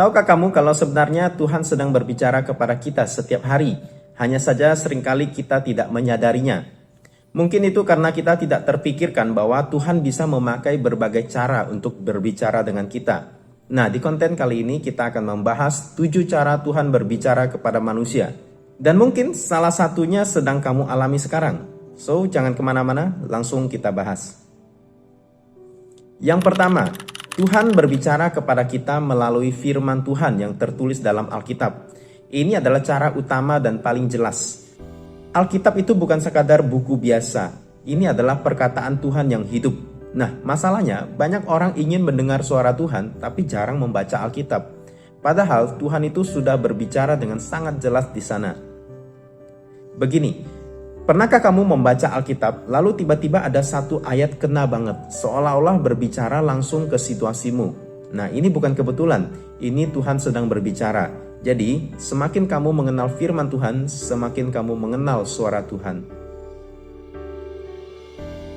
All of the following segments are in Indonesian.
Tahukah kamu kalau sebenarnya Tuhan sedang berbicara kepada kita setiap hari? Hanya saja seringkali kita tidak menyadarinya. Mungkin itu karena kita tidak terpikirkan bahwa Tuhan bisa memakai berbagai cara untuk berbicara dengan kita. Nah, di konten kali ini kita akan membahas 7 cara Tuhan berbicara kepada manusia. Dan mungkin salah satunya sedang kamu alami sekarang. So, jangan kemana-mana, langsung kita bahas. Yang pertama, Tuhan berbicara kepada kita melalui firman Tuhan yang tertulis dalam Alkitab. Ini adalah cara utama dan paling jelas. Alkitab itu bukan sekadar buku biasa. Ini adalah perkataan Tuhan yang hidup. Nah, masalahnya banyak orang ingin mendengar suara Tuhan tapi jarang membaca Alkitab. Padahal Tuhan itu sudah berbicara dengan sangat jelas di sana. Begini, pernahkah kamu membaca Alkitab lalu tiba-tiba ada satu ayat kena banget, seolah-olah berbicara langsung ke situasimu? Nah, ini bukan kebetulan, ini Tuhan sedang berbicara. Jadi, semakin kamu mengenal firman Tuhan, semakin kamu mengenal suara Tuhan.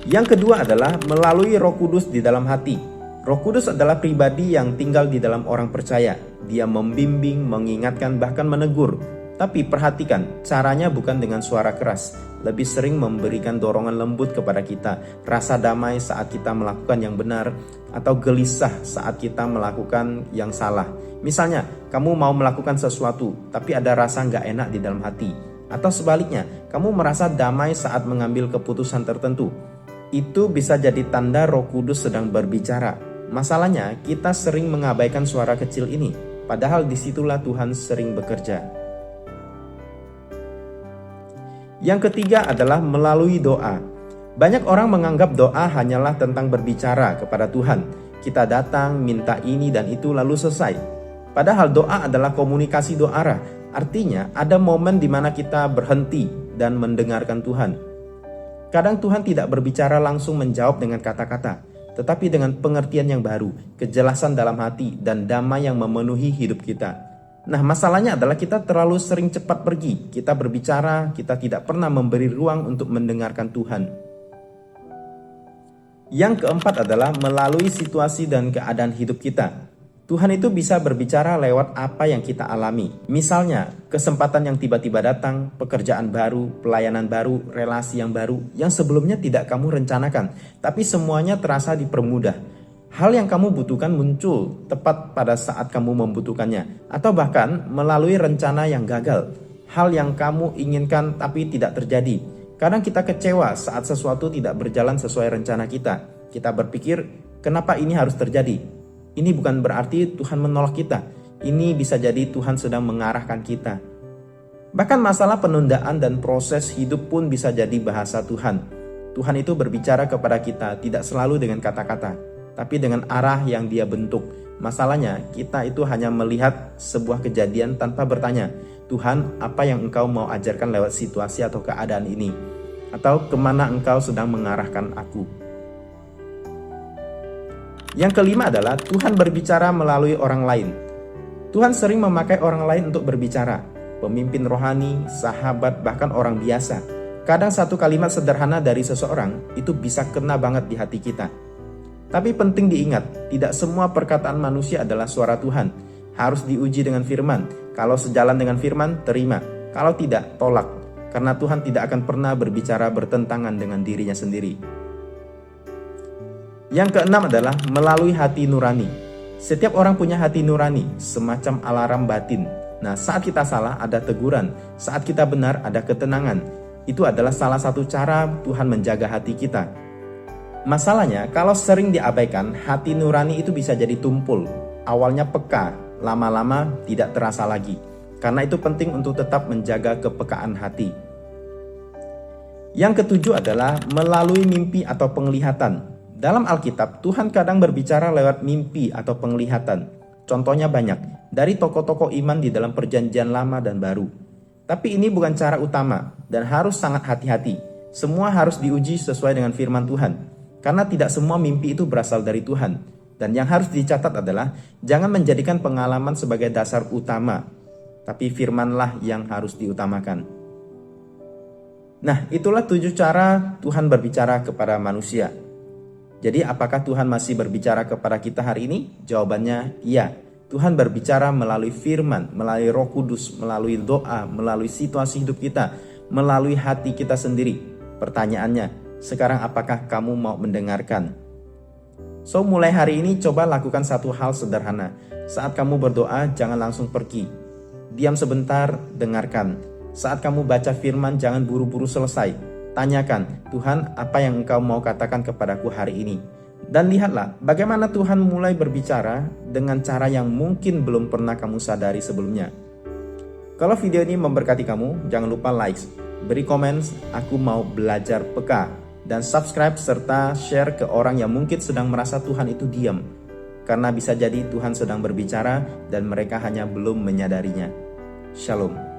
Yang kedua adalah melalui Roh Kudus di dalam hati. Roh Kudus adalah pribadi yang tinggal di dalam orang percaya. Dia membimbing, mengingatkan, bahkan menegur. Tapi perhatikan, caranya bukan dengan suara keras. Lebih sering memberikan dorongan lembut kepada kita. Rasa damai saat kita melakukan yang benar, atau gelisah saat kita melakukan yang salah. Misalnya, kamu mau melakukan sesuatu, tapi ada rasa nggak enak di dalam hati. Atau sebaliknya, kamu merasa damai saat mengambil keputusan tertentu. Itu bisa jadi tanda Roh Kudus sedang berbicara. Masalahnya, kita sering mengabaikan suara kecil ini. Padahal disitulah Tuhan sering bekerja. Yang ketiga adalah melalui doa. Banyak orang menganggap doa hanyalah tentang berbicara kepada Tuhan. Kita datang, minta ini dan itu lalu selesai. Padahal doa adalah komunikasi dua arah. Artinya ada momen di mana kita berhenti dan mendengarkan Tuhan. Kadang Tuhan tidak berbicara langsung menjawab dengan kata-kata, tetapi dengan pengertian yang baru, kejelasan dalam hati, dan damai yang memenuhi hidup kita. Nah, masalahnya adalah kita terlalu sering cepat pergi. Kita berbicara, kita tidak pernah memberi ruang untuk mendengarkan Tuhan. Yang keempat adalah melalui situasi dan keadaan hidup kita. Tuhan itu bisa berbicara lewat apa yang kita alami. Misalnya, kesempatan yang tiba-tiba datang, pekerjaan baru, pelayanan baru, relasi yang baru, yang sebelumnya tidak kamu rencanakan, tapi semuanya terasa dipermudah. Hal yang kamu butuhkan muncul tepat pada saat kamu membutuhkannya, atau bahkan melalui rencana yang gagal. Hal yang kamu inginkan tapi tidak terjadi. Kadang kita kecewa saat sesuatu tidak berjalan sesuai rencana kita. Kita berpikir, kenapa ini harus terjadi? Ini bukan berarti Tuhan menolak kita. Ini bisa jadi Tuhan sedang mengarahkan kita. Bahkan masalah penundaan dan proses hidup pun bisa jadi bahasa Tuhan. Tuhan itu berbicara kepada kita tidak selalu dengan kata-kata, tapi dengan arah yang Dia bentuk. Masalahnya, kita itu hanya melihat sebuah kejadian tanpa bertanya, Tuhan, apa yang Engkau mau ajarkan lewat situasi atau keadaan ini? Atau kemana Engkau sedang mengarahkan aku? Yang kelima adalah Tuhan berbicara melalui orang lain. Tuhan sering memakai orang lain untuk berbicara. Pemimpin rohani, sahabat, bahkan orang biasa. Kadang satu kalimat sederhana dari seseorang itu bisa kena banget di hati kita. Tapi penting diingat, tidak semua perkataan manusia adalah suara Tuhan. Harus diuji dengan firman. Kalau sejalan dengan firman, terima. Kalau tidak, tolak. Karena Tuhan tidak akan pernah berbicara bertentangan dengan dirinya sendiri. Yang keenam adalah melalui hati nurani. Setiap orang punya hati nurani, semacam alarm batin. Nah, saat kita salah ada teguran, saat kita benar ada ketenangan. Itu adalah salah satu cara Tuhan menjaga hati kita. Masalahnya, kalau sering diabaikan, hati nurani itu bisa jadi tumpul. Awalnya peka, lama-lama tidak terasa lagi. Karena itu penting untuk tetap menjaga kepekaan hati. Yang ketujuh adalah melalui mimpi atau penglihatan. Dalam Alkitab, Tuhan kadang berbicara lewat mimpi atau penglihatan. Contohnya banyak, dari tokoh-tokoh iman di dalam perjanjian lama dan baru. Tapi ini bukan cara utama, dan harus sangat hati-hati. Semua harus diuji sesuai dengan firman Tuhan. Karena tidak semua mimpi itu berasal dari Tuhan. Dan yang harus dicatat adalah, jangan menjadikan pengalaman sebagai dasar utama. Tapi firmanlah yang harus diutamakan. Nah, itulah 7 cara Tuhan berbicara kepada manusia. Jadi apakah Tuhan masih berbicara kepada kita hari ini? Jawabannya iya. Tuhan berbicara melalui firman, melalui Roh Kudus, melalui doa, melalui situasi hidup kita, melalui hati kita sendiri. Pertanyaannya, sekarang apakah kamu mau mendengarkan? So, mulai hari ini coba lakukan satu hal sederhana. Saat kamu berdoa, jangan langsung pergi. Diam sebentar, dengarkan. Saat kamu baca firman, jangan buru-buru selesai. Tanyakan, Tuhan, apa yang Engkau mau katakan kepadaku hari ini? Dan lihatlah bagaimana Tuhan mulai berbicara dengan cara yang mungkin belum pernah kamu sadari sebelumnya. Kalau video ini memberkati kamu, jangan lupa like, beri komen, aku mau belajar peka, dan subscribe serta share ke orang yang mungkin sedang merasa Tuhan itu diam. Karena bisa jadi Tuhan sedang berbicara dan mereka hanya belum menyadarinya. Shalom.